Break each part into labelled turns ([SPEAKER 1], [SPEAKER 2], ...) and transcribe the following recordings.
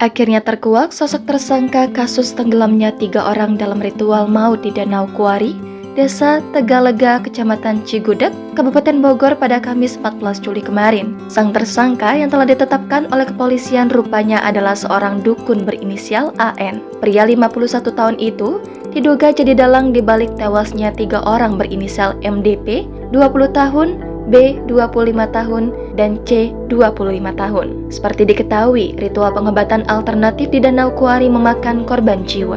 [SPEAKER 1] Akhirnya terkuak sosok tersangka kasus tenggelamnya 3 orang dalam ritual maut di Danau Kuari, Desa Tegalega, Kecamatan Cigudeg, Kabupaten Bogor pada Kamis 14 Juli kemarin. Sang tersangka yang telah ditetapkan oleh kepolisian rupanya adalah seorang dukun berinisial AN. Pria 51 tahun itu diduga jadi dalang di balik tewasnya 3 orang berinisial MDP, 20 tahun, B 25 tahun, dan C 25 tahun. Seperti diketahui, ritual pengobatan alternatif di Danau Kuari memakan korban jiwa.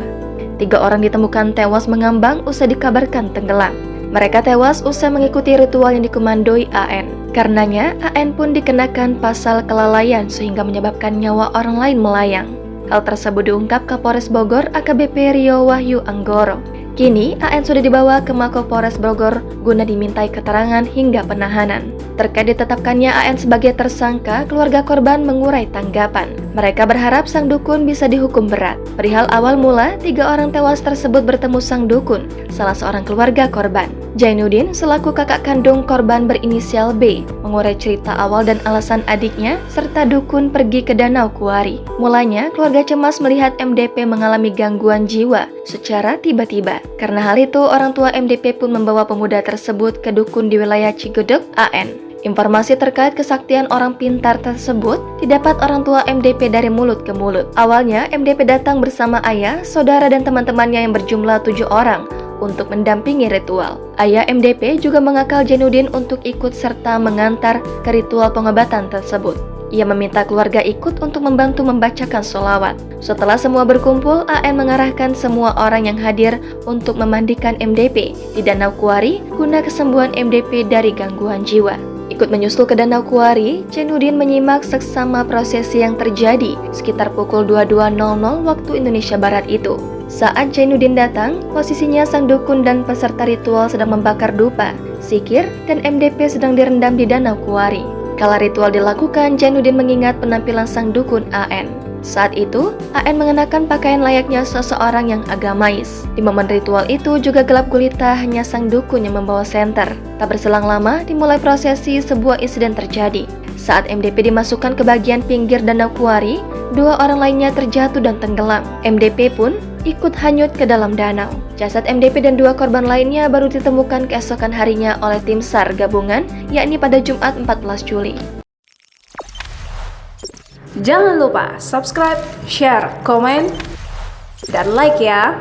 [SPEAKER 1] 3 orang ditemukan tewas mengambang usai dikabarkan tenggelam. Mereka tewas usai mengikuti ritual yang dikomandoi AN. Karenanya, AN pun dikenakan pasal kelalaian sehingga menyebabkan nyawa orang lain melayang. Hal tersebut diungkap Kapolres Bogor AKBP Rio Wahyu Anggoro. Kini, AN sudah dibawa ke Mako Polres Bogor guna dimintai keterangan hingga penahanan. Terkait ditetapkannya AN sebagai tersangka, keluarga korban mengurai tanggapan. Mereka berharap sang dukun bisa dihukum berat. Perihal awal mula, 3 orang tewas tersebut bertemu sang dukun, salah seorang keluarga korban. Jainuddin selaku kakak kandung korban berinisial B mengurai cerita awal dan alasan adiknya serta dukun pergi ke Danau Kuari. Mulanya, keluarga cemas melihat MDP mengalami gangguan jiwa secara tiba-tiba. Karena hal itu, orang tua MDP pun membawa pemuda tersebut ke dukun di wilayah Cigudeg, AN. Informasi terkait kesaktian orang pintar tersebut didapat orang tua MDP dari mulut ke mulut. Awalnya, MDP datang bersama ayah, saudara, dan teman-temannya yang berjumlah 7 orang untuk mendampingi ritual. Ayah MDP juga mengakal Jainuddin untuk ikut serta mengantar ke ritual pengobatan tersebut. Ia meminta keluarga ikut untuk membantu membacakan sholawat. Setelah semua berkumpul, AN mengarahkan semua orang yang hadir untuk memandikan MDP di Danau Kuari guna kesembuhan MDP dari gangguan jiwa. Ikut menyusul ke Danau Kuari, Jainuddin menyimak seksama prosesi yang terjadi sekitar pukul 22.00 waktu Indonesia Barat itu. Saat Jainuddin datang, posisinya sang dukun dan peserta ritual sedang membakar dupa, sikir, dan MDP sedang direndam di Danau Kuari. Kala ritual dilakukan, Jainuddin mengingat penampilan sang dukun AN. Saat itu, AN mengenakan pakaian layaknya seseorang yang agamais. Di momen ritual itu juga gelap gulita, hanya sang dukun yang membawa senter. Tak berselang lama, dimulai prosesi, sebuah insiden terjadi. Saat MDP dimasukkan ke bagian pinggir Danau Kuari, 2 orang lainnya terjatuh dan tenggelam. MDP pun ikut hanyut ke dalam danau. Jasad MDP dan 2 korban lainnya baru ditemukan keesokan harinya oleh tim SAR gabungan, yakni pada Jumat 14 Juli.
[SPEAKER 2] Jangan lupa subscribe, share, komen, dan like ya!